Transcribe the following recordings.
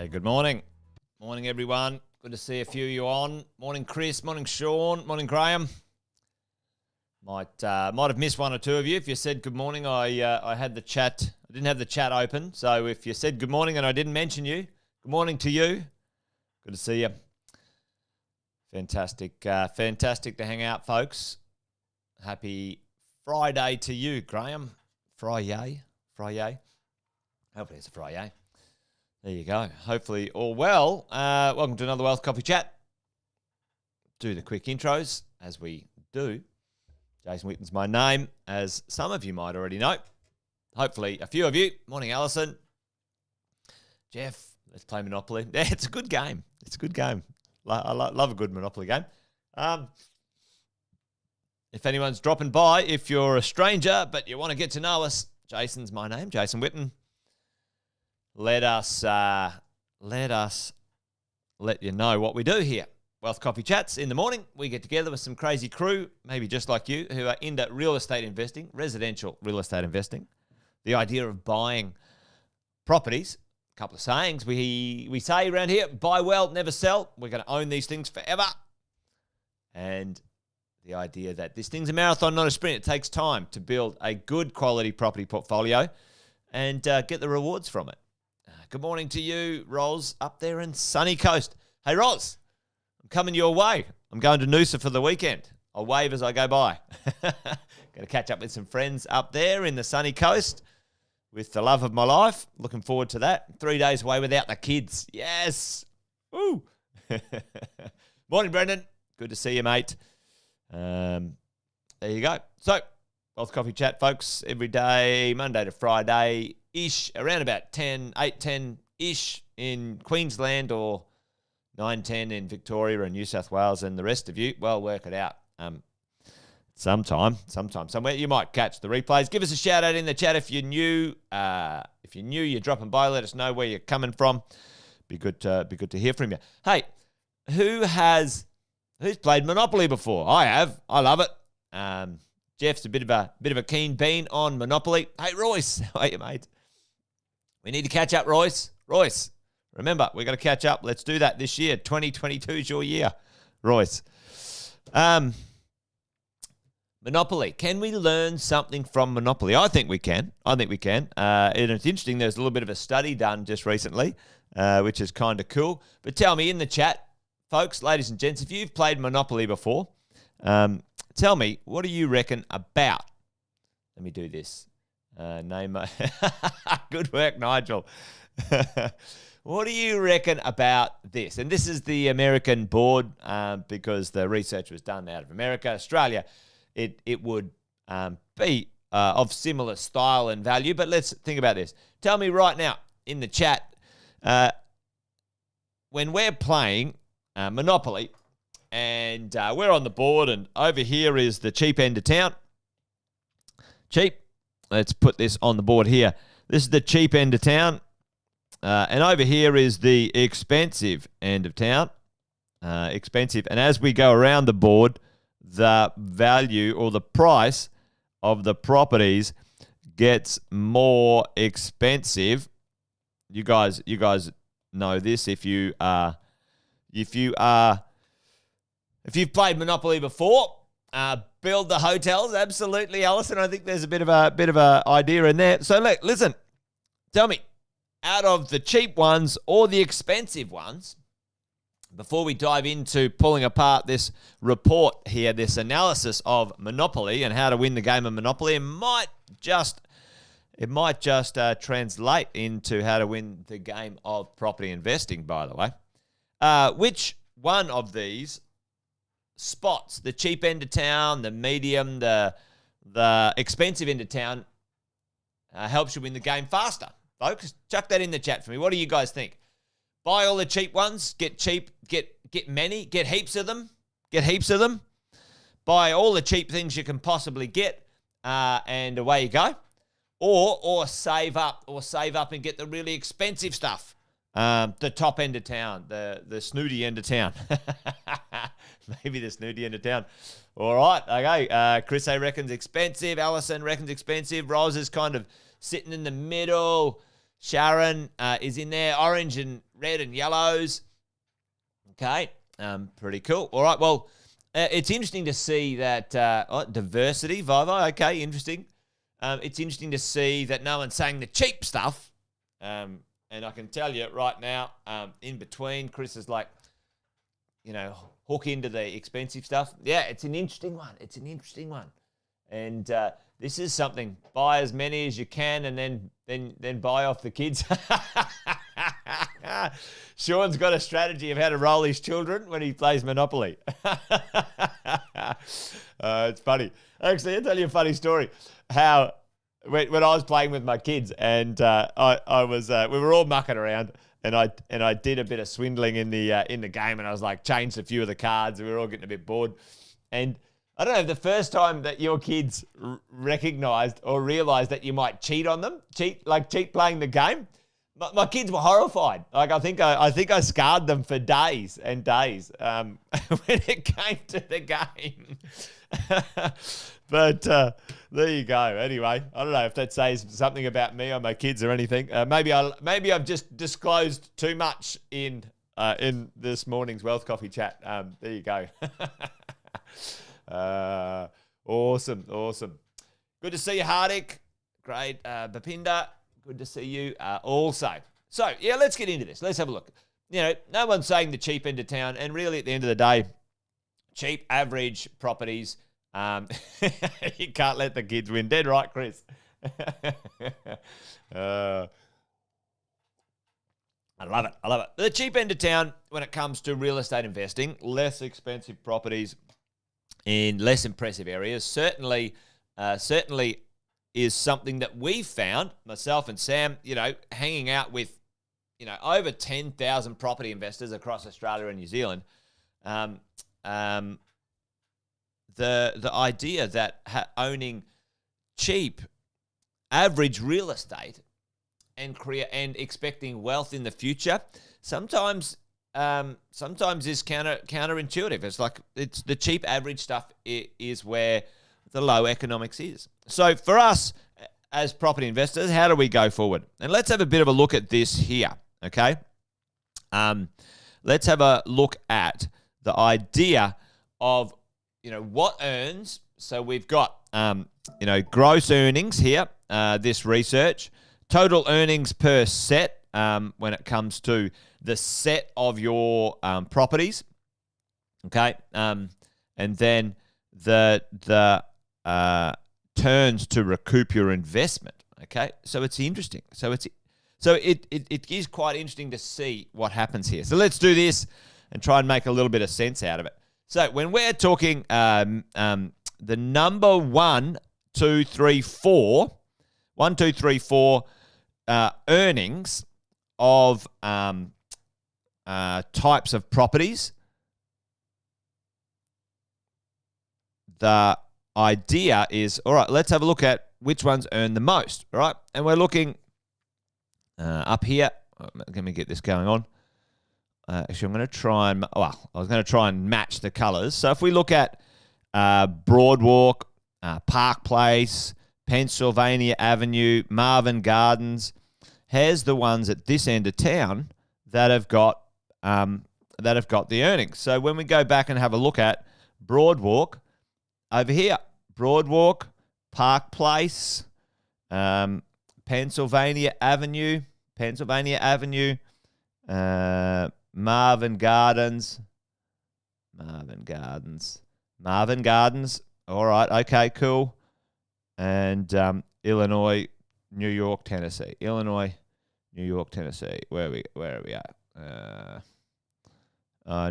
Hey, good morning. Morning, everyone. Good to see a few of you on. Morning, Chris. Morning, Sean. Morning, Graham. Might have missed one or two of you. If you said good morning, I had the chat. I didn't have the chat open. So if you said good morning and I didn't mention you, good morning to you. Good to see you. Fantastic to hang out, folks. Happy Friday to you, Graham. Friday. Hopefully it's a Friday. There you go. Hopefully all well. Welcome to another Wealth Coffee Chat. Do the quick intros as we do. Jason Whitten's my name, as some of you might already know. Hopefully a few of you. Morning, Alison. Jeff, let's play Monopoly. Yeah, it's a good game. I love a good Monopoly game. If anyone's dropping by, if you're a stranger but you want to get to know us, Jason's my name, Jason Whitten. Let us let you know what we do here. Wealth Coffee Chats in the morning. We get together with some crazy crew, maybe just like you, who are into real estate investing, residential real estate investing. The idea of buying properties. A couple of sayings we say around here: buy well, never sell. We're going to own these things forever. And the idea that this thing's a marathon, not a sprint. It takes time to build a good quality property portfolio and get the rewards from it. Good morning to you, Roz, up there in sunny coast. Hey, Roz, I'm coming your way. I'm going to Noosa for the weekend. I'll wave as I go by. Going to catch up with some friends up there in the sunny coast with the love of my life. Looking forward to that. 3 days away without the kids. Yes. Woo. Morning, Brendan. Good to see you, mate. There you go. So, Wealth Coffee Chat, folks, every day, Monday to Friday-ish, around about 8:10-ish in Queensland or 9:10 in Victoria and New South Wales, and the rest of you, well, work it out. Sometime, somewhere. You might catch the replays. Give us a shout out in the chat if you're new. You're dropping by. Let us know where you're coming from. Be good to hear from you. Hey, who's played Monopoly before? I have. I love it. Jeff's a bit of a keen bean on Monopoly. Hey, Royce, how are you, mate? We need to catch up, Royce. Royce, remember, we're going to catch up. Let's do that this year. 2022 is your year, Royce. Monopoly. Can we learn something from Monopoly? I think we can. And it's interesting. There's a little bit of a study done just recently, which is kind of cool. But tell me in the chat, folks, ladies and gents, if you've played Monopoly before, tell me, what do you reckon about? Let me do this. Good work, Nigel. What do you reckon about this? And this is the American board because the research was done out of America. Australia, it would be of similar style and value. But let's think about this. Tell me right now in the chat, when we're playing Monopoly, and we're on the board, and over here is the cheap end of town. Cheap. Let's put this on the board here. This is the cheap end of town. And over here is the expensive end of town. Expensive. And as we go around the board, the value or the price of the properties gets more expensive. You guys know this if you've played Monopoly before. Build the hotels, absolutely, Alison. I think there's a bit of a idea in there. So look, listen, tell me, out of the cheap ones or the expensive ones, before we dive into pulling apart this report here, this analysis of Monopoly and how to win the game of Monopoly, it might just translate into how to win the game of property investing, by the way. Which one of these spots, the cheap end of town, the medium, the expensive end of town, helps you win the game faster? Folks, chuck that in the chat for me. What do you guys think? Buy all the cheap ones, get cheap, get many, get heaps of them. Buy all the cheap things you can possibly get, and away you go. Or save up and get the really expensive stuff. The top end of town, the snooty end of town. Maybe the snooty end of town. All right, okay. Chris A reckons expensive. Alison reckons expensive. Rose is kind of sitting in the middle. Sharon is in there, orange and red and yellows. Okay, pretty cool. All right, well, it's interesting to see that diversity, Vivo. Okay, interesting. It's interesting to see that no one's saying the cheap stuff. And I can tell you right now, in between, Chris is like, hook into the expensive stuff. Yeah, it's an interesting one. And this is something. Buy as many as you can, and then buy off the kids. Sean's got a strategy of how to roll his children when he plays Monopoly. It's funny. Actually, I'll tell you a funny story. How when I was playing with my kids, and we were all mucking around, and I did a bit of swindling in the game, and I was like changed a few of the cards, and we were all getting a bit bored. And I don't know, the first time that your kids recognized or realized that you might cheat on them, cheat playing the game, my kids were horrified. Like I think I scarred them for days and days when it came to the game. But there you go. Anyway, I don't know if that says something about me or my kids or anything. Maybe I've just disclosed too much in this morning's Wealth Coffee Chat. There you go. Awesome. Good to see you, Hardik. Great. Bapinda, good to see you also. So, yeah, let's get into this. Let's have a look. No one's saying the cheap end of town, and really at the end of the day, cheap, average properties, you can't let the kids win. Dead right, Chris. I love it. The cheap end of town when it comes to real estate investing, less expensive properties in less impressive areas, certainly is something that we've found, myself and Sam, hanging out with, over 10,000 property investors across Australia and New Zealand. The idea that owning cheap, average real estate and expecting wealth in the future sometimes is counterintuitive. It's the cheap average stuff is where the low economics is. So for us as property investors, how do we go forward? And let's have a bit of a look at this here, okay? Let's have a look at the idea of, what earns. So we've got, gross earnings here, this research, total earnings per set when it comes to the set of your properties, okay? And then the turns to recoup your investment, okay? So it's interesting. So it is quite interesting to see what happens here. So let's do this and try and make a little bit of sense out of it. So when we're talking the number 1, 2, 3, 4 earnings of types of properties, the idea is, all right, let's have a look at which ones earn the most, all right? And we're looking up here. Let me get this going on. Actually, I was going to try and match the colors. So if we look at Broadwalk, Park Place, Pennsylvania Avenue, Marvin Gardens, here's the ones at this end of town that have got the earnings. So when we go back and have a look at Broadwalk, over here, Broadwalk, Park Place, Pennsylvania Avenue, Marvin Gardens. All right, okay, cool. And Illinois, New York, Tennessee. Where are we at?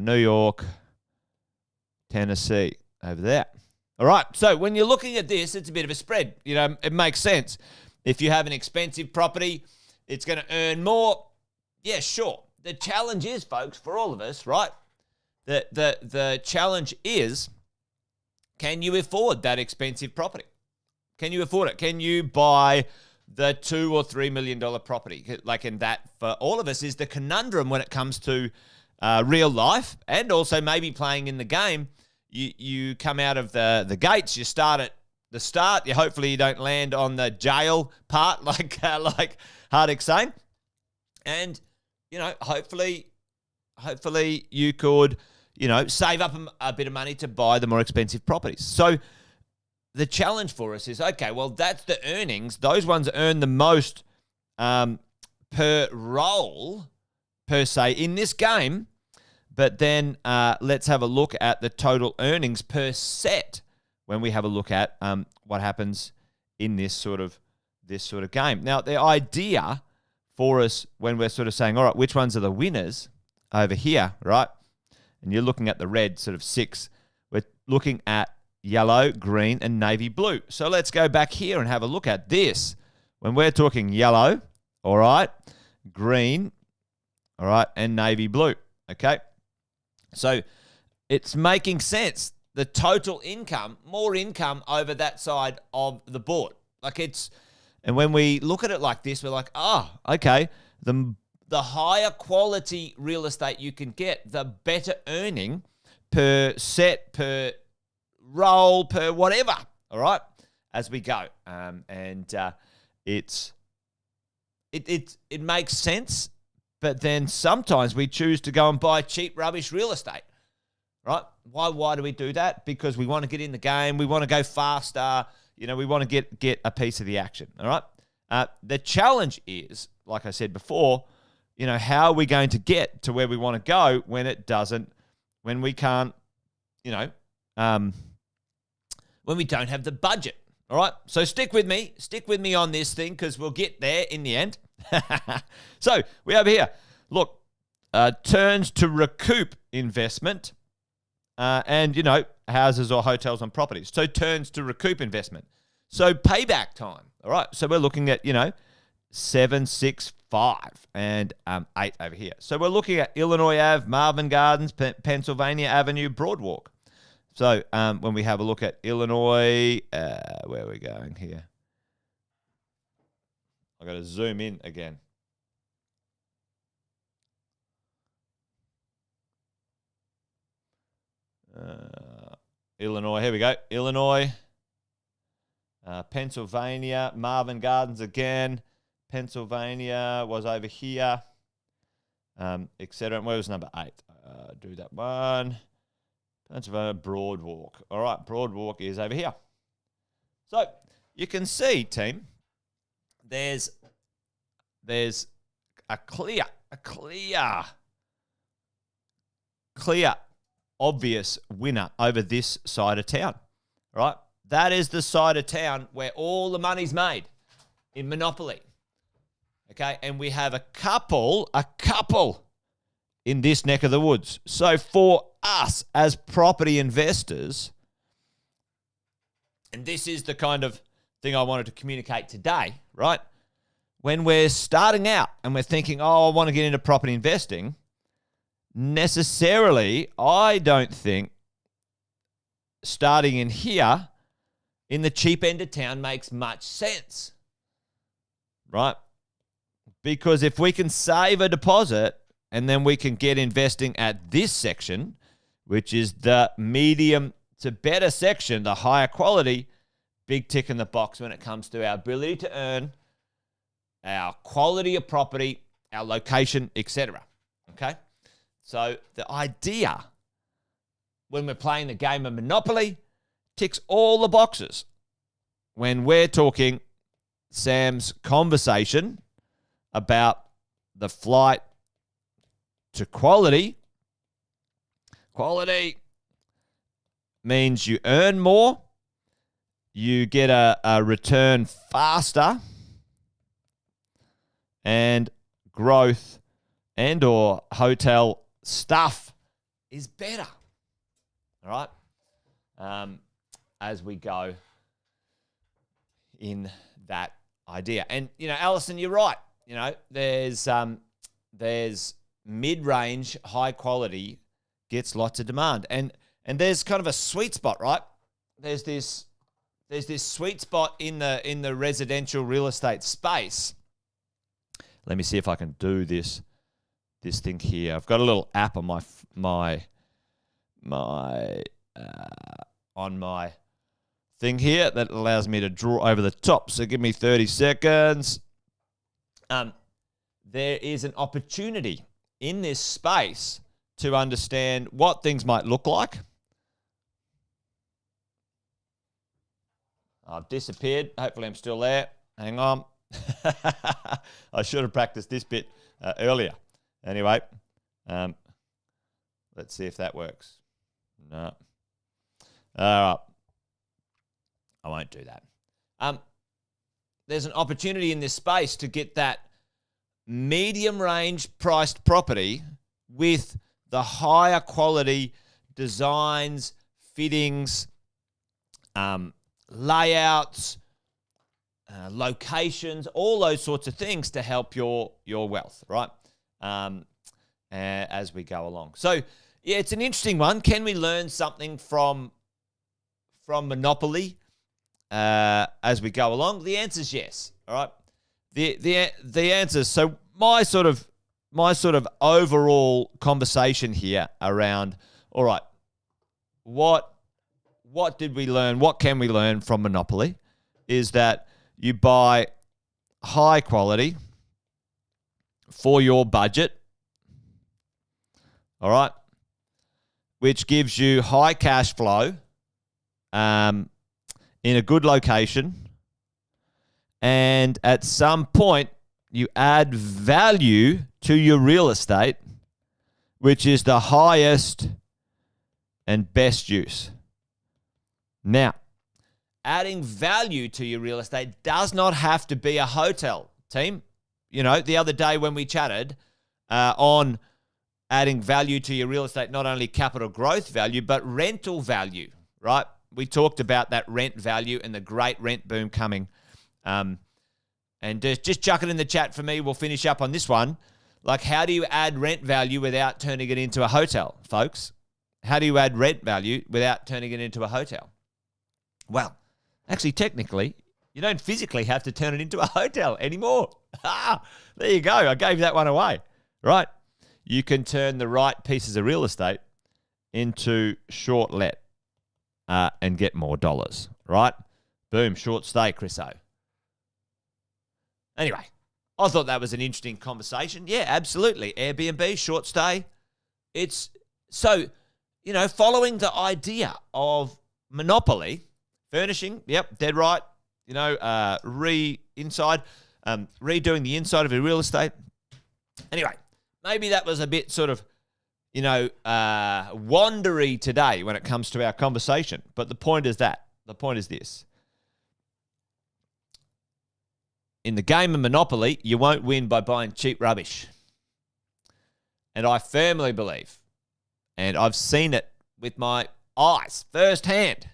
New York, Tennessee, over there. All right, so when you're looking at this, it's a bit of a spread. It makes sense. If you have an expensive property, it's going to earn more. Yeah, sure. The challenge is, folks, for all of us, right? The challenge is, can you afford that expensive property? Can you afford it? Can you buy the $2 or $3 million property? And that, for all of us, is the conundrum when it comes to real life and also maybe playing in the game. You come out of the gates, you start at the start. Hopefully you don't land on the jail part like Hardik's saying. And, hopefully you could, save up a bit of money to buy the more expensive properties. So the challenge for us is, okay, well, that's the earnings. Those ones earn the most per roll, per se, in this game. But then let's have a look at the total earnings per set when we have a look at what happens in this sort of game. Now, the idea for us when we're sort of saying, all right, which ones are the winners over here, right? And you're looking at the red sort of 6. We're looking at yellow, green, and navy blue. So let's go back here and have a look at this. When we're talking yellow, all right, green, all right, and navy blue, okay? So it's making sense. The total income, more income over that side of the board. And when we look at it like this, we're like, okay, the higher quality real estate you can get, the better earning per set, per roll, per whatever, all right, as we go. It makes sense, but then sometimes we choose to go and buy cheap, rubbish real estate, right? Why do we do that? Because we want to get in the game. We want to go faster. We want to get a piece of the action, all right? The challenge is, like I said before, how are we going to get to where we want to go when we can't, when we don't have the budget, all right? So stick with me on this thing because we'll get there in the end. So we have here, look, turns to recoup investment and, houses or hotels on properties. So turns to recoup investment. So payback time, all right? So we're looking at, 7, 6, 5, and 8 over here. So we're looking at Illinois Ave, Marvin Gardens, Pennsylvania Avenue, Broadwalk. So when we have a look at Illinois, where are we going here? I've got to zoom in again. Illinois, here we go. Illinois, Pennsylvania, Marvin Gardens again. Pennsylvania was over here, etc. Where was number 8? Do that one. Pennsylvania, Broadwalk. All right, Broadwalk is over here. So you can see, team, there's a clear, obvious winner over this side of town, right? That is the side of town where all the money's made in Monopoly, okay? And we have a couple in this neck of the woods. So for us as property investors, and this is the kind of thing I wanted to communicate today, right? When we're starting out and we're thinking, I want to get into property investing, necessarily, I don't think starting in here in the cheap end of town makes much sense, right? Because if we can save a deposit and then we can get investing at this section, which is the medium to better section, the higher quality, big tick in the box when it comes to our ability to earn, our quality of property, our location, etc. Okay? So the idea when we're playing the game of Monopoly ticks all the boxes. When we're talking Sam's conversation about the flight to quality, quality means you earn more, you get a return faster, and growth and or hotel stuff is better. All right? As we go in that idea. And, Alison, you're right. There's mid-range, high quality gets lots of demand. And there's kind of a sweet spot, right? There's this sweet spot in the residential real estate space. Let me see if I can do this thing here. I've got a little app on my thing here that allows me to draw over the top. So give me 30 seconds. there is an opportunity in this space to understand what things might look like. I've disappeared. Hopefully I'm still there. Hang on. I should have practiced this bit earlier. Anyway, let's see if that works. No. All right. I won't do that. There's an opportunity in this space to get that medium range priced property with the higher quality designs, fittings, layouts, locations, all those sorts of things to help your wealth, right? As we go along. So, yeah, it's an interesting one. Can we learn something from Monopoly as we go along? The answer is yes. All right. The answer. So my sort of overall conversation here around, all right, what did we learn? What can we learn from Monopoly? Is that you buy high quality for your budget. All right, which gives you high cash flow in a good location. And at some point, you add value to your real estate, which is the highest and best use. Now, adding value to your real estate does not have to be a hotel, team. You know, the other day when we chatted on adding value to your real estate, not only capital growth value, but rental value, right? We talked about that rent value and the great rent boom coming. And just chuck it in the chat for me. We'll finish up on this one. Like, how do you add rent value without turning it into a hotel, folks? How do you add rent value without turning it into a hotel? Well, actually, technically, you don't physically have to turn it into a hotel anymore. There you go. I gave that one away, right? You can turn the right pieces of real estate into short let and get more dollars, right? Boom, short stay, Chriso. Anyway, I thought that was an interesting conversation. Yeah, absolutely. Airbnb, short stay. It's so, following the idea of Monopoly, furnishing, yep, dead right. Redoing the inside of your real estate. Anyway, maybe that was a bit sort of, wandery today when it comes to our conversation. But the point is this. In the game of Monopoly, you won't win by buying cheap rubbish. And I firmly believe, and I've seen it with my eyes firsthand,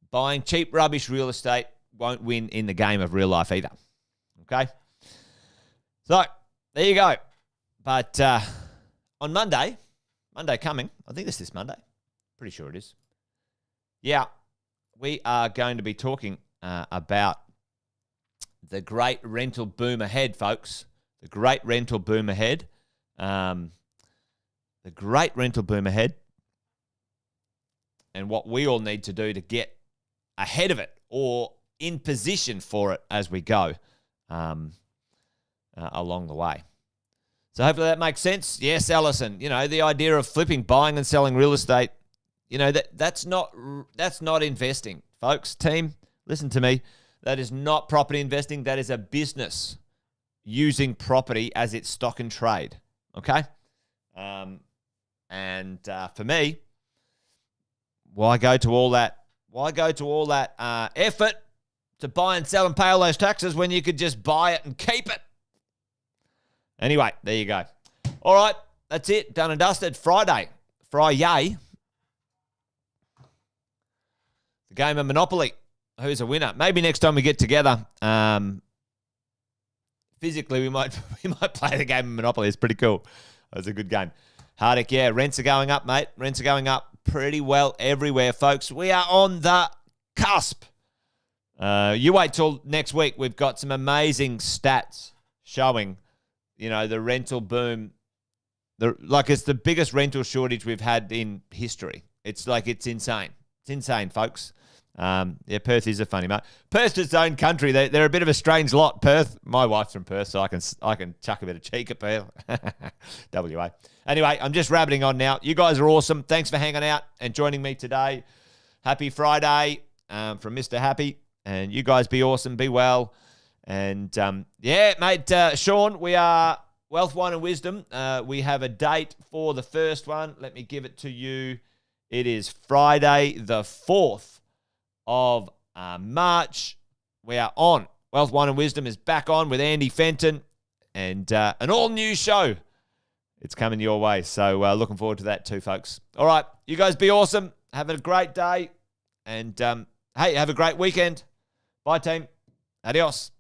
buying cheap rubbish real estate won't win in the game of real life either. Okay? So, there you go. But on Monday coming, I think it's this Monday. Pretty sure it is. Yeah, we are going to be talking about the great rental boom ahead, folks. The great rental boom ahead. And what we all need to do to get ahead of it or in position for it as we go along the way. So hopefully that makes sense. Yes, Alison, the idea of buying and selling real estate, that's not investing. Folks, team, listen to me. That is not property investing. That is a business using property as its stock and trade. Okay? For me, why go to all that effort to buy and sell and pay all those taxes when you could just buy it and keep it? Anyway, there you go. All right, that's it. Done and dusted. Friday. The game of Monopoly. Who's a winner? Maybe next time we get together, physically we might play the game of Monopoly. It's pretty cool. It was a good game. Hardick, yeah, rents are going up, mate. Rents are going up pretty well everywhere, folks. We are on the cusp. You wait till next week. We've got some amazing stats showing, the rental boom. It's the biggest rental shortage we've had in history. It's insane. It's insane, folks. Yeah, Perth is a funny mate. Perth's its own country. They're a bit of a strange lot, Perth. My wife's from Perth, so I can chuck a bit of cheek at Perth. WA. Anyway, I'm just rabbiting on now. You guys are awesome. Thanks for hanging out and joining me today. Happy Friday from Mr. Happy. And you guys be awesome. Be well. And, yeah, mate, Sean, we are Wealth, Wine and Wisdom. We have a date for the first one. Let me give it to you. It is Friday the 4th of March. We are on. Wealth, Wine and Wisdom is back on with Andy Fenton and an all-new show. It's coming your way. So looking forward to that too, folks. All right. You guys be awesome. Have a great day. And, hey, have a great weekend. Bye, team. Adios.